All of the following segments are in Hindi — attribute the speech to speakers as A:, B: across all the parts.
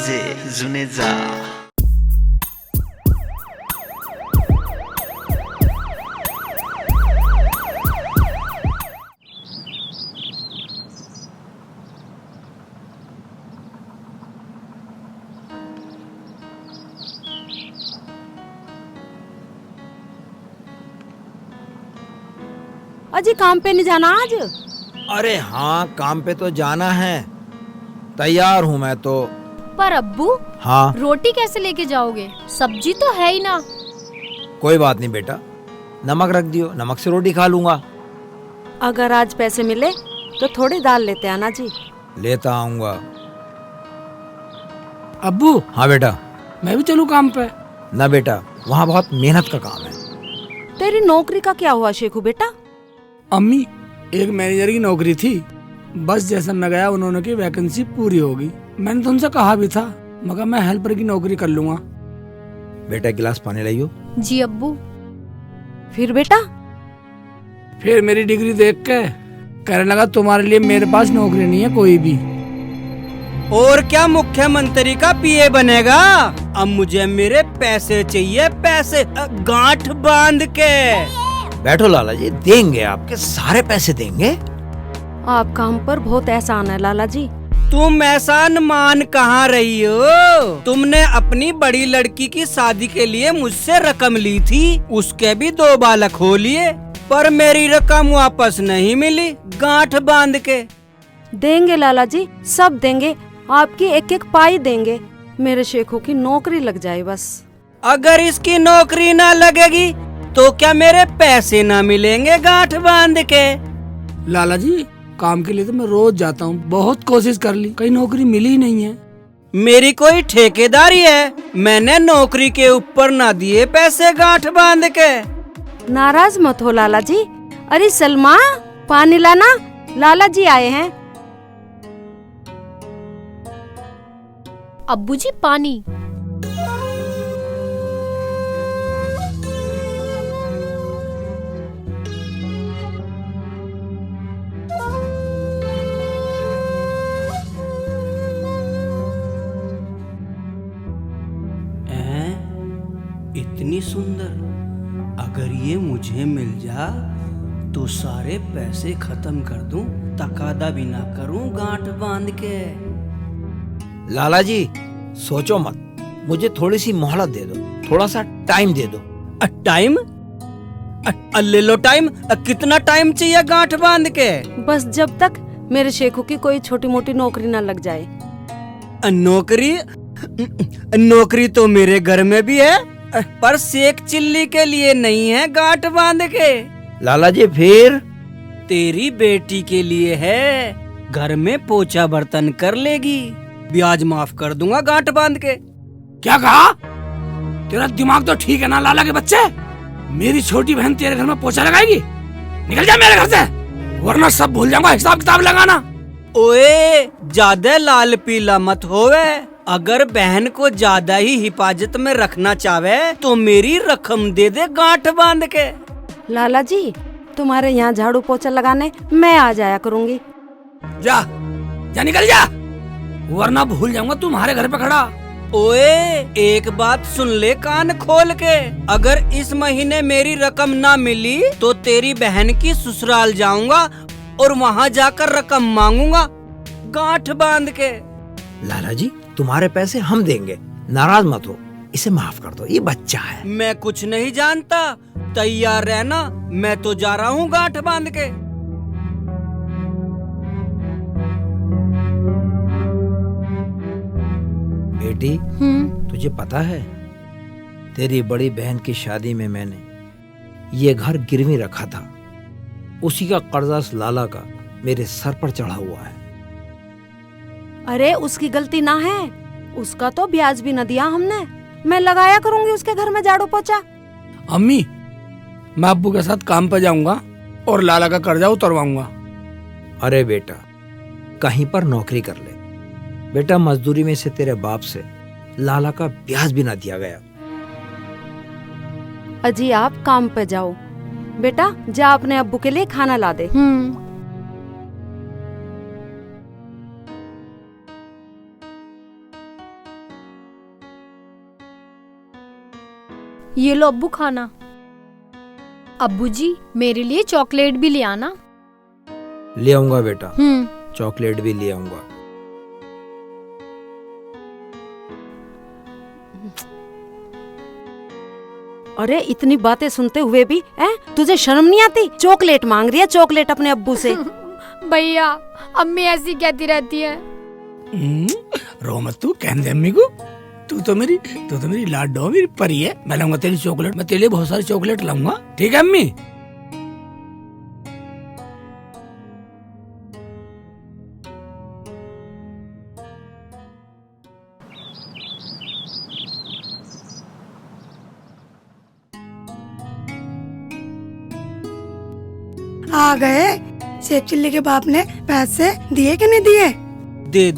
A: डीजे जुनेजा।
B: अजी काम पे नहीं जाना आज?
C: अरे हाँ, काम पे तो जाना है, तैयार हूँ मैं तो।
D: पर अब्बू,
C: हाँ
D: रोटी कैसे लेके जाओगे? सब्जी तो है ही ना।
C: कोई बात नहीं बेटा, नमक रख दियो, नमक से रोटी खा लूंगा।
B: अगर आज पैसे मिले तो थोड़ी दाल लेते आना जी।
C: लेता आऊंगा।
E: अब्बू,
C: हाँ बेटा।
E: मैं भी चलूँ काम पे?
C: ना बेटा, वहाँ बहुत मेहनत का काम है।
B: तेरी नौकरी का क्या हुआ शेखू बेटा?
E: अम्मी, एक मैनेजर की नौकरी थी, बस जैसा मैं गया उन्होंने की वैकेंसी पूरी हो गई। मैंने तो उनसे कहा भी था मगर मैं हेल्पर की नौकरी कर लूंगा।
C: बेटा एक गिलास पानी लाइयो।
D: जी अब्बू।
B: फिर बेटा?
E: फिर मेरी डिग्री देख के कहने लगा तुम्हारे लिए मेरे पास नौकरी नहीं है कोई भी।
F: और क्या मुख्यमंत्री का पीए बनेगा? अब मुझे मेरे पैसे चाहिए, पैसे गांठ बांध के।
C: बैठो लाला जी, देंगे, आपके सारे पैसे देंगे।
B: आपका हम पर बहुत एहसान है लाला जी।
F: तुम एहसान मान कहाँ रही हो? तुमने अपनी बड़ी लड़की की शादी के लिए मुझसे रकम ली थी, उसके भी 2 बालक हो लिए, पर मेरी रकम वापस नहीं मिली। गांठ बांध के
B: देंगे लाला जी, सब देंगे, आपकी एक एक पाई देंगे। मेरे शेखू की नौकरी लग जाए बस।
F: अगर इसकी नौकरी ना लगेगी तो क्या मेरे पैसे ना मिलेंगे? गांठ बांध के।
E: लाला जी, काम के लिए तो मैं रोज जाता हूँ, बहुत कोशिश कर ली, कहीं नौकरी मिली ही नहीं है।
F: मेरी कोई ठेकेदारी है? मैंने नौकरी के ऊपर ना दिए पैसे गांठ बांध के।
B: नाराज मत हो लाला जी। अरे सलमा, पानी लाना, लाला जी आए हैं।
D: अब्बू जी पानी।
F: इतनी सुंदर, अगर ये मुझे मिल जा तो सारे पैसे खत्म कर दूं, तकादा भी ना करूं गांठ बांध के।
C: लाला जी सोचो मत, मुझे थोड़ी सी मोहलत दे दो, थोड़ा सा टाइम दे दो।
F: टाइम? ले लो टाइम। कितना टाइम चाहिए गांठ बांध के?
B: बस जब तक मेरे शेखू की कोई छोटी मोटी नौकरी ना लग जाए।
F: नौकरी? नौकरी तो मेरे घर में भी है, पर सेक चिल्ली के लिए नहीं है गांठ बांध के।
C: लाला जी फिर?
F: तेरी बेटी के लिए है, घर में पोछा बर्तन कर लेगी, ब्याज माफ कर दूंगा गांठ बांध के।
E: क्या कहा? तेरा दिमाग तो ठीक है ना लाला के बच्चे? मेरी छोटी बहन तेरे घर में पोछा लगाएगी? निकल जा मेरे घर से, वरना सब भूल जाऊंगा हिसाब किताब लगाना।
F: ओए, ज्यादा लाल पीला मत होवे। अगर बहन को ज्यादा ही हिफाजत में रखना चाहे तो मेरी रकम दे दे गांठ बांध के।
B: लाला जी, तुम्हारे यहाँ झाड़ू पोछा लगाने मैं आ जाया करूँगी।
E: जा जा, निकल जा, वरना भूल जाऊंगा तुम्हारे घर पे खड़ा।
F: ओए, एक बात सुन ले कान खोल के, अगर इस महीने मेरी रकम ना मिली तो तेरी बहन की ससुराल जाऊंगा और वहाँ जाकर रकम मांगूंगा गांठ बांध के।
C: लाला जी तुम्हारे पैसे हम देंगे, नाराज मत हो, इसे माफ कर दो, ये बच्चा है।
F: मैं कुछ नहीं जानता, तैयार रहना, मैं तो जा रहा हूँ गांठ बांध के।
C: बेटी, तुझे पता है तेरी बड़ी बहन की शादी में मैंने ये घर गिरवी रखा था, उसी का कर्जा इस लाला का मेरे सर पर चढ़ा हुआ है।
B: अरे उसकी गलती ना है, उसका तो ब्याज भी न दिया हमने। मैं लगाया करूंगी उसके घर में झाड़ू पोछा।
E: अम्मी, मैं अब्बू के साथ काम पे जाऊंगा और लाला का कर्जा उतरवाऊंगा।
C: अरे बेटा, कहीं पर नौकरी कर ले बेटा, मजदूरी में से तेरे बाप से लाला का ब्याज भी ना दिया गया।
B: अजी आप काम पे जाओ, बेटा जा अपने अब्बू के लिए खाना ला दे।
D: ये लो अब्बू खाना। अब्बू जी मेरे लिए चॉकलेट भी ले आना।
C: ले आऊंगा बेटा, चॉकलेट भी ले आऊंगा।
B: अरे इतनी बातें सुनते हुए भी तुझे शर्म नहीं आती? चॉकलेट मांग रही है, चॉकलेट अपने अब्बू से।
D: भैया अम्मी ऐसी कहती रहती है।
E: रो मत तू, कहने दे अम्मी को। तू तो मेरी लाडो, मेरी परी है। मैं लाऊंगा तेरी चॉकलेट, मैं तेरे लिए बहुत सारी चॉकलेट लाऊंगा, ठीक है अम्मी?
A: आ गए। सेब चिल्ली के बाप ने पैसे दिए कि नहीं दिए?
F: दे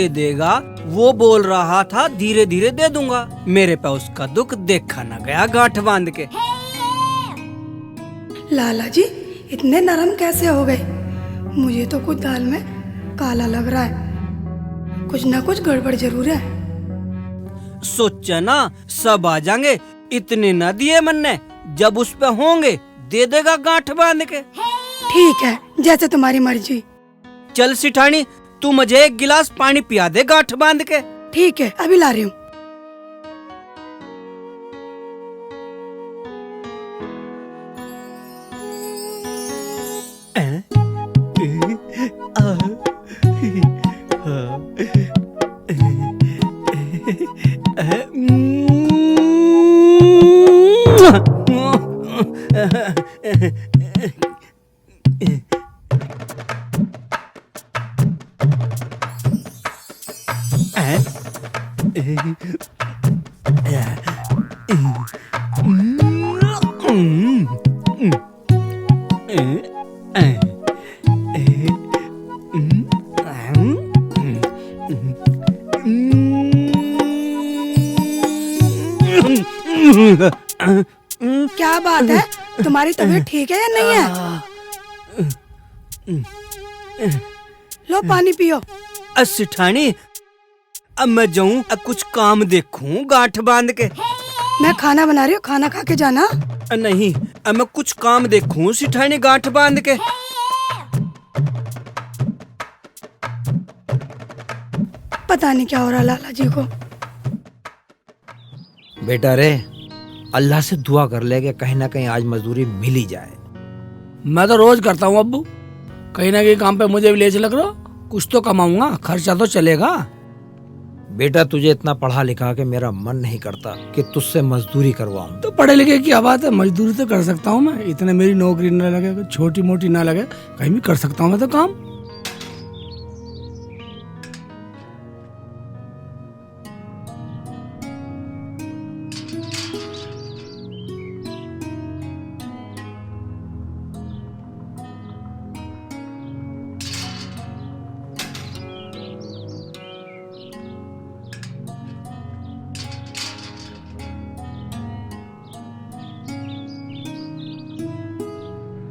F: देगा। वो बोल रहा था धीरे धीरे दे दूंगा। मेरे पे उसका दुख देखा न गया गांठ बांध के।
A: लाला जी इतने नरम कैसे हो गए? मुझे तो कुछ दाल में काला लग रहा है। कुछ ना कुछ गड़बड़ जरूर है।
F: सोचा ना सब आ जाएंगे, इतने न दिए मन ने। जब उस पे होंगे दे देगा गांठ बांध के।
A: ठीक है, जैसे तुम्हारी मर्जी।
F: चल सिठानी, तू मुझे एक गिलास पानी पिया दे गांठ बांध के।
A: ठीक है, अभी ला रही हूँ। क्या बात है, तुम्हारी तबीयत ठीक है या नहीं है? लो पानी पियो।
F: सिठानी अब मैं जाऊं, अब कुछ काम देखूं गांठ बांध के।
A: मैं खाना बना रही हूँ, खाना खा के जाना।
F: नहीं, अब मैं कुछ काम देखूं सिठानी गांठ बांध के।
A: पता नहीं क्या हो रहा लाला जी को।
C: बेटा रे, अल्लाह से दुआ कर ले कि कहीं ना कहीं आज मजदूरी मिल ही जाए।
E: मैं तो रोज करता हूँ अब्बू, कहीं ना कहीं काम पे मुझे भी ले चल करो। कुछ तो कमाऊंगा, खर्चा तो चलेगा।
C: बेटा तुझे इतना पढ़ा लिखा के मेरा मन नहीं करता कि तुझसे मजदूरी करवाऊं।
E: तो पढ़े लिखे की बात है, मजदूरी तो कर सकता हूँ मैं। इतने मेरी नौकरी न लगे, छोटी मोटी ना लगे, कहीं भी कर सकता हूँ मैं तो काम।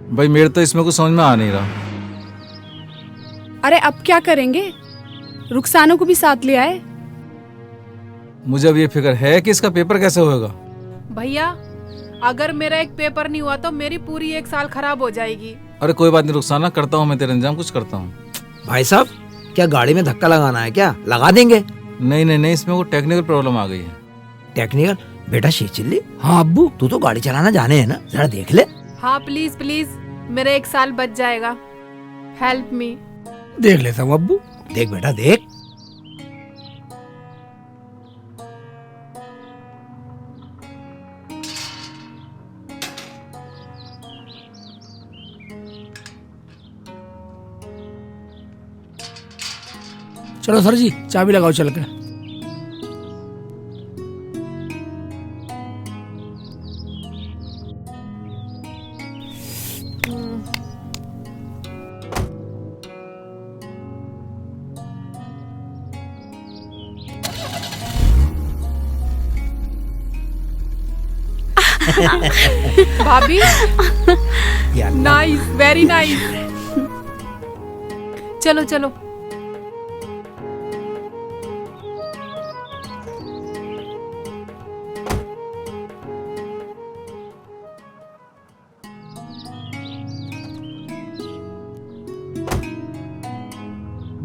G: भाई मेरे तो इसमें कुछ समझ में आ नहीं रहा।
H: अरे अब क्या करेंगे, रुखसानों को भी साथ ले आए।
G: मुझे अब ये फिक्र है कि इसका पेपर कैसे होगा।
H: भैया अगर मेरा एक पेपर नहीं हुआ तो मेरी पूरी एक साल खराब हो जाएगी।
G: अरे कोई बात नहीं रुखसाना, करता हूँ मैं तेरा इंतजाम, कुछ करता हूँ।
C: भाई साहब, क्या गाड़ी में धक्का लगाना है क्या? लगा देंगे।
G: नहीं, इसमें वो टेक्निकल प्रॉब्लम आ गई है।
C: टेक्निकल? बेटा शेर चिल्ली,
E: हाँ अब्बू,
C: तू तो गाड़ी चलाना जाने है ना, जरा देख ले।
H: हाँ प्लीज प्लीज, मेरा एक साल बच जाएगा। Help me.
E: देख लेता हूँ अब्बू।
C: देख बेटा देख।
E: चलो सर जी, चाबी लगाओ चल के।
H: भाभी
C: या अल्लाह।
H: Nice, very nice. चलो चलो।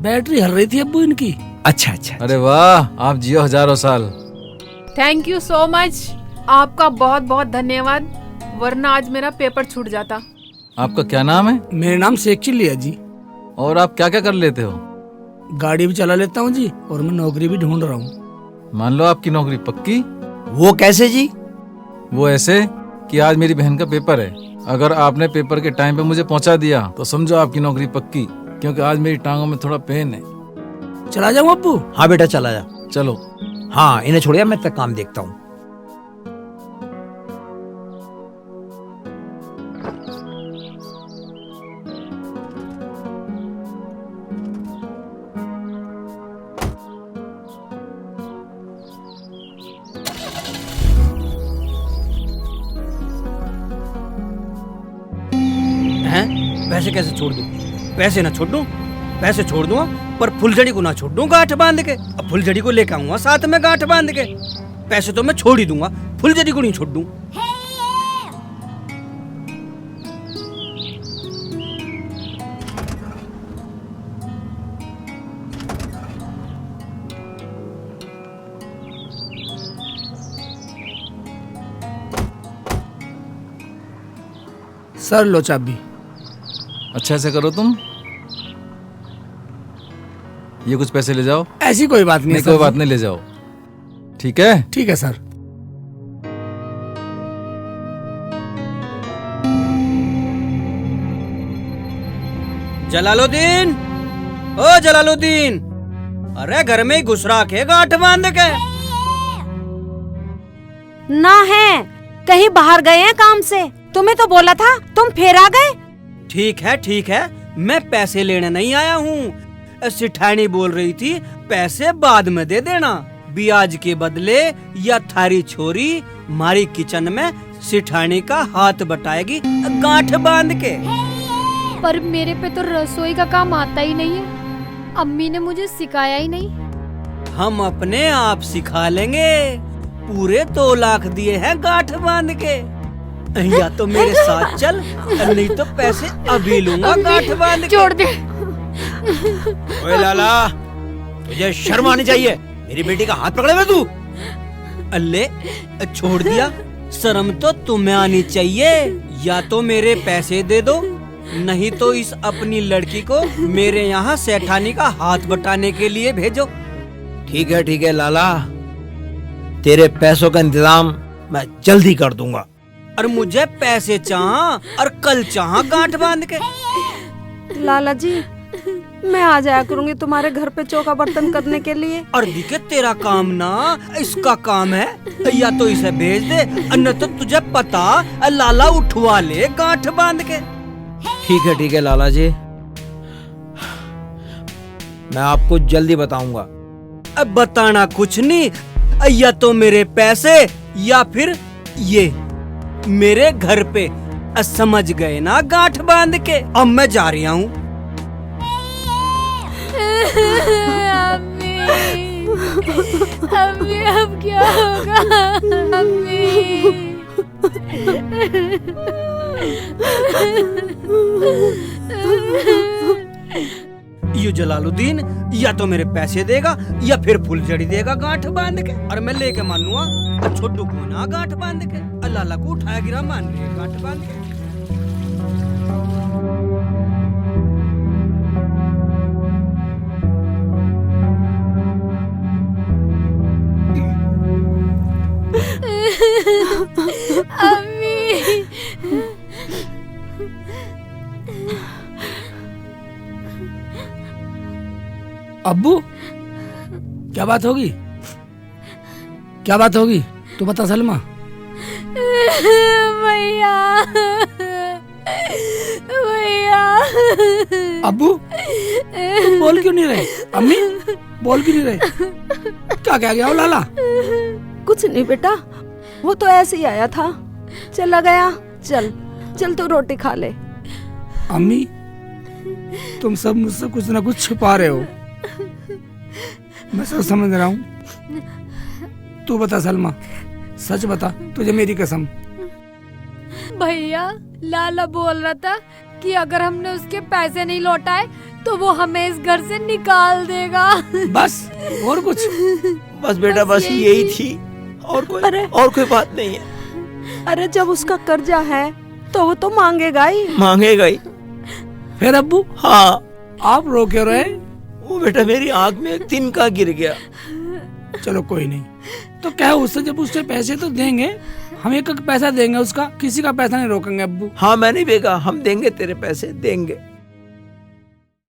E: बैटरी हल रही थी अब्बू इनकी।
C: अच्छा अच्छा।
G: अरे वाह, आप जियो हजारों साल।
H: थैंक यू सो मच, आपका बहुत बहुत धन्यवाद, वरना आज मेरा पेपर छूट जाता।
G: आपका क्या नाम है?
E: मेरा नाम शेख चिल्ली है जी।
G: और आप क्या क्या कर लेते हो?
E: गाड़ी भी चला लेता हूँ जी, और मैं नौकरी भी ढूंढ रहा हूँ।
G: मान लो आपकी नौकरी पक्की।
C: वो कैसे जी?
G: वो ऐसे कि आज मेरी बहन का पेपर है, अगर आपने पेपर के टाइम पे मुझे पहुंचा दिया तो समझो आपकी नौकरी पक्की, क्योंकि आज मेरी टांगों में थोड़ा पेन है।
E: चला जाऊँ अब्बू?
C: हाँ बेटा चला जा।
G: चलो।
C: हाँ इन्हें छोड़िए, मैं तक काम देखता हूँ।
F: पैसे कैसे छोड़ दूं? पैसे ना छोड़ दूं? पैसे छोड़ दूंगा, पर फुलझड़ी को ना छोड़ दूं गांठ बांध के। अब फुलझड़ी को लेकर आऊंगा साथ में गांठ बांध के। पैसे तो मैं छोड़ ही दूंगा, फुलझड़ी को नहीं छोड़ दूं।
E: सर लो चाबी।
G: अच्छा ऐसे करो तुम, ये कुछ पैसे ले जाओ।
E: ऐसी कोई बात नहीं है
G: कोई
E: सर।
G: बात नहीं, ले जाओ। ठीक है?
E: ठीक है सर।
F: जलालुद्दीन, ओ जलालुद्दीन, अरे घर में ही घुस रहा के गांठ बांध के।
B: ना है, कहीं बाहर गए हैं काम से। तुम्हें तो बोला था, तुम फिर आ गए।
F: ठीक है, मैं पैसे लेने नहीं आया हूँ। सिठानी बोल रही थी पैसे बाद में दे देना, ब्याज के बदले, या थारी छोरी मारी किचन में सिठानी का हाथ बटाएगी गांठ बांध के।
D: पर मेरे पे तो रसोई का काम आता ही नहीं है, अम्मी ने मुझे सिखाया ही नहीं।
F: हम अपने आप सिखा लेंगे, पूरे 2 लाख दिए हैं गांठ बांध के। या तो मेरे साथ चल, नहीं तो पैसे अभी लूंगा गांठ बांध के।
D: छोड़ दे।
C: ओए लाला, तुझे शर्म आनी चाहिए, मेरी बेटी का हाथ पकड़े हुए तू।
F: अल्ले छोड़ दिया, शर्म तो तुम्हें आनी चाहिए। या तो मेरे पैसे दे दो, नहीं तो इस अपनी लड़की को मेरे यहाँ सेठानी का हाथ बटाने के लिए भेजो।
C: ठीक है लाला, तेरे पैसों का इंतजाम मैं जल्दी कर दूंगा।
F: और मुझे पैसे चाह और कल चाह गांठ बांध के।
B: लाला जी, मैं आ जाया करूंगी तुम्हारे घर पे चौका बर्तन करने के लिए।
F: और दिखे तेरा काम ना इसका काम है, या तो इसे भेज दे, न तो तुझे पता लाला उठवा ले गांठ बांध के।
C: ठीक है लाला जी, मैं आपको जल्दी बताऊंगा।
F: अब बताना कुछ नहीं, या तो मेरे पैसे या फिर ये मेरे घर पे। समझ गए ना गांठ बांध के? अब मैं जा रही हूँ।
D: अम्मी, अम्मी अब क्या होगा? अम्मी।
F: यू जलालुद्दीन या तो मेरे पैसे देगा या फिर फुलझड़ी देगा गांठ बांध के, और मैं लेके मानूंगा छोटू को ना गांठ बांध के। अल्लाह को उठाया गिरा मान के गांठ बांध के।
D: अम्मी।
E: अब्बू, क्या बात होगी? क्या बात होगी? तू बता सलमा।
D: भैया, भैया।
E: अब्बू, तुम बोल क्यों नहीं रहे? अम्मी, बोल क्यों नहीं रहे? क्या कह गया हो लाला?
B: कुछ नहीं बेटा, वो तो ऐसे ही आया था, चला गया। चल चल तू रोटी खा ले।
E: अम्मी, तुम सब मुझसे कुछ ना कुछ छुपा रहे हो, मैं सब समझ रहा हूँ। तू बता सलमा, सच बता, तुझे मेरी कसम।
D: भैया, लाला बोल रहा था कि अगर हमने उसके पैसे नहीं लौटाए तो वो हमें इस घर से निकाल देगा।
E: बस और कुछ?
C: बस बेटा, बस यही थी, और कोई बात नहीं है।
B: अरे जब उसका कर्जा है तो वो तो मांगेगा ही।
C: मांगेगा ही।
E: फिर अब्बू?
C: हाँ।
E: आप रो क्यों रहे?
C: वो बेटा मेरी आंख में एक तिनका गिर गया।
E: चलो कोई नहीं, तो क्या उससे, जब उससे पैसे तो देंगे, हम एक पैसा देंगे उसका, किसी का पैसा नहीं रोकेंगे अब्बू।
C: हाँ, मैंने भी कहा हम देंगे, तेरे पैसे देंगे।